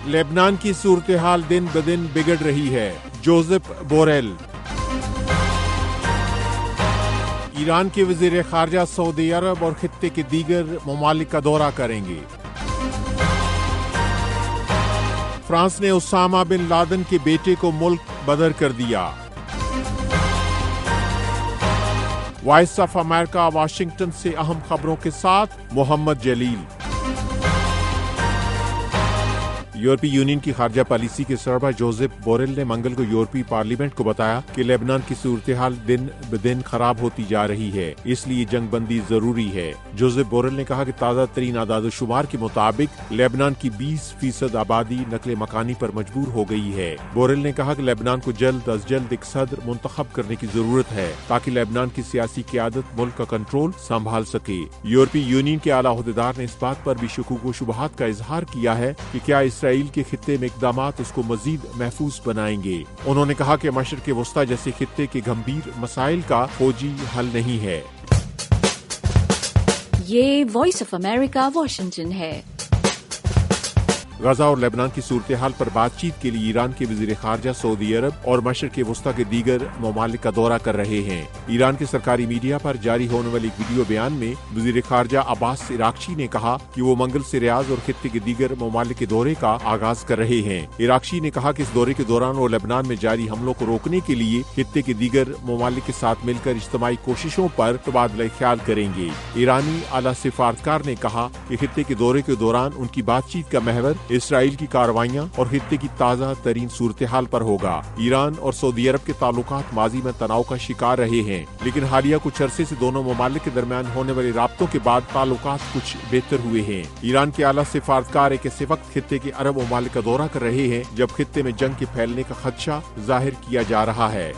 Lebanon की सूरत-ए-हाल दिन ब दिन बिगड़ रही है, जोसेफ बोरेल। ईरान के वज़ीर ख़ारजा सऊदी अरब और खित्ते के दीगर ममालिक का दौरा करेंगे। फ्रांस ने उसामा बिन लादेन के बेटे को मुल्क बदर कर दिया। वॉइस ऑफ अमेरिका वाशिंगटन से अहम खबरों के साथ मोहम्मद जलील। यूरोपीय यूनियन की खारजा पॉलिसी के सरबराह जोसेफ बोरेल ने मंगल को यूरोपीय पार्लियामेंट को बताया कि लेबनान की सूरत-ए-हाल दिन ब दिन खराब होती जा रही है, इसलिए जंग बंदी जरूरी है। जोसेफ बोरेल ने कहा कि ताज़ा तरीन आदाद-ओ-शुमार के मुताबिक लेबनान की 20% आबादी नकले मकानी पर मजबूर हो गई है। बोरेल ने कहा कि लेबनान को जल्द अज जल्द एक सदर मुंतखब करने की जरूरत है ताकि लेबनान की सियासी क़यादत मुल्क का कंट्रोल संभाल सके। यूरोपीय यूनियन के आला अहदेदार ने इस बात पर भी शकूक व शुबहात का इजहार किया है कि क्या इसराइल के खित्ते में इक़दामात उसको मजीद महफूज बनाएंगे। उन्होंने कहा कि मशरिक़ वस्ता जैसे खित्ते के गंभीर मसाइल का फौजी हल नहीं है। ये वॉइस ऑफ अमेरिका वाशिंगटन है। गजा और लेबनान की सूरत-ए-हाल पर बातचीत के लिए ईरान के वज़ीर ख़ारजा सऊदी अरब और मशरिक़ वस्ता के दीगर ममालिक का दौरा कर रहे हैं। ईरान के सरकारी मीडिया पर जारी होने वाले एक वीडियो बयान में वज़ीर ख़ारजा अब्बास इराक़ची ने कहा कि वो मंगल से रियाज और खित्ते के दीगर ममालिक के दौरे का आगाज कर रहे हैं। इराक़ची ने कहा कि इस दौरे के दौरान वो लेबनान में जारी हमलों को रोकने के लिए खित्ते के दीगर ममालिक के साथ मिलकर इज्तिमाई कोशिशों पर तबादला ख्याल करेंगे। ईरानी आला सिफारतकार ने कहा कि खित्ते के दौरे के दौरान उनकी बातचीत का महवर इसराइल की कार्रवाइयां और खित्ते की ताज़ा तरीन सूरत-ए-हाल पर होगा। ईरान और सऊदी अरब के ताल्लुकात माजी में तनाव का शिकार रहे हैं, लेकिन हालिया कुछ अरसे से दोनों ममालिक के दरमियान होने वाले राब्तों के बाद ताल्लुकात कुछ बेहतर हुए हैं। ईरान के आला सिफारतकार एक ऐसे वक्त खित्ते के अरब ममालिक का दौरा कर रहे हैं जब खित्ते में जंग के फैलने का खदशा जाहिर किया जा रहा है।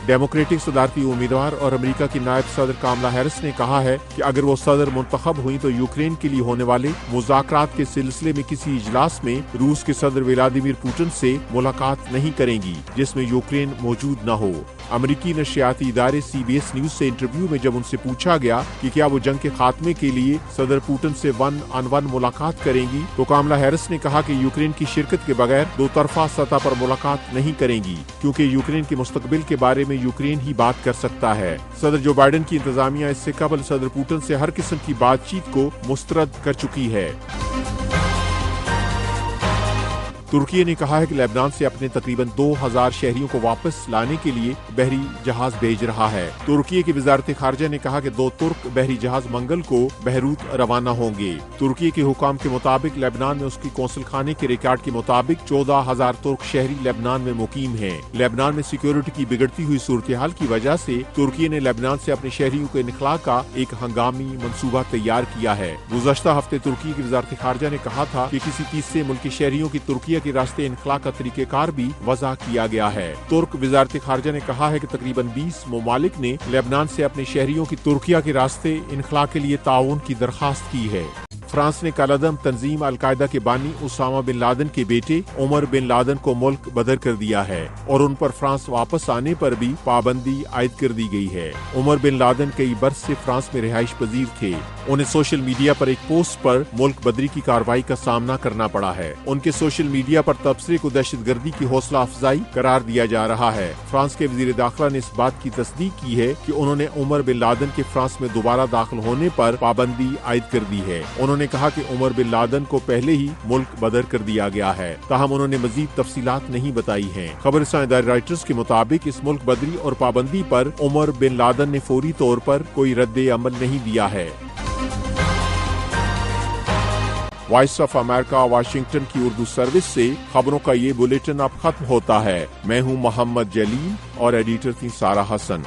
डेमोक्रेटिक सदारती उम्मीदवार और अमेरिका की नायब सदर कामला हैरिस ने कहा है कि अगर वो सदर मुंतखब हुई तो यूक्रेन के लिए होने वाले मुज़ाकरात के सिलसिले में किसी इजलास में रूस के सदर व्लादिमीर पुतिन से मुलाकात नहीं करेंगी जिसमें यूक्रेन मौजूद न हो। अमेरिकी नशियाती इदारे CBS न्यूज से इंटरव्यू में जब उनसे पूछा गया कि क्या वो जंग के खात्मे के लिए सदर पुतिन से 1-on-1 मुलाकात करेंगी, तो कामला हैरिस ने कहा कि यूक्रेन की शिरकत के बगैर दो तरफा सतह पर मुलाकात नहीं करेंगी, क्योंकि यूक्रेन के मुस्तकबिल के बारे में यूक्रेन ही बात कर सकता है। सदर जो बाइडेन की इंतजामिया इससे कबल सदर पुतिन से हर किस्म की बातचीत को मुस्तरद कर चुकी है। तुर्की ने कहा है कि लेबनान से अपने तकरीबन 2000 शहरियों को वापस लाने के लिए बहरी जहाज भेज रहा है। तुर्की की वज़ारत ख़ारजा ने कहा कि 2 तुर्क बहरी जहाज मंगल को बहरूत रवाना होंगे। तुर्की के हुकाम के मुताबिक लेबनान में उसकी कौंसल खाने के रिकॉर्ड के मुताबिक 14,000 तुर्क शहरी लेबनान में मुकीम हैं। लेबनान में सिक्योरिटी की बिगड़ती हुई सूरत-ए-हाल की वजह से तुर्की ने लेबनान से अपने शहरियों के इनखला का एक हंगामी मंसूबा तैयार किया है। गुज़श्ता हफ्ते तुर्की की वज़ारत ख़ारजा ने कहा था कि किसी तीसरे मुल्क के शहरियों की तुर्की के रास्ते इनखला का तरीक़ेकार भी वज़ा किया गया है। तुर्क वज़ारत ख़ारजा ने कहा है कि तकरीबन 20 ममालिक ने लेबनान से अपने शहरियों की तुर्की के रास्ते इनखला के लिए ताउन की दरखास्त की है। फ्रांस ने कलअदम तंजीम अल-कायदा के बानी उसामा बिन लादेन के बेटे उमर बिन लादेन को मुल्क बदर कर दिया है और उन पर फ्रांस वापस आने पर भी पाबंदी आयद कर दी गई है। उमर बिन लादेन कई बरस से फ्रांस में रिहाइश पजीर थे। उन्हें सोशल मीडिया पर एक पोस्ट पर मुल्क बदरी की कार्रवाई का सामना करना पड़ा है। उनके सोशल मीडिया पर तबसरे को दहशतगर्दी की हौसला अफजाई करार दिया जा रहा है। फ्रांस के वजीर दाखिला ने इस बात की तस्दीक की है कि उन्होंने उमर बिन लादेन के फ्रांस में दोबारा दाखिल होने पर पाबंदी आयद कर दी है। उन्होंने कहा कि उमर बिन लादेन को पहले ही मुल्क बदर कर दिया गया है, ताहम उन्होंने मजीद तफसीलात नहीं बताई हैं। खबरसां इदारे रॉयटर्स के मुताबिक इस मुल्क बदरी और पाबंदी पर उमर बिन लादेन ने फौरी तौर पर कोई रद्द अमल नहीं दिया है। वॉइस ऑफ अमेरिका वाशिंगटन की उर्दू सर्विस से खबरों का ये बुलेटिन अब खत्म होता है। मैं हूँ मोहम्मद जलील और एडिटर थी सारा हसन।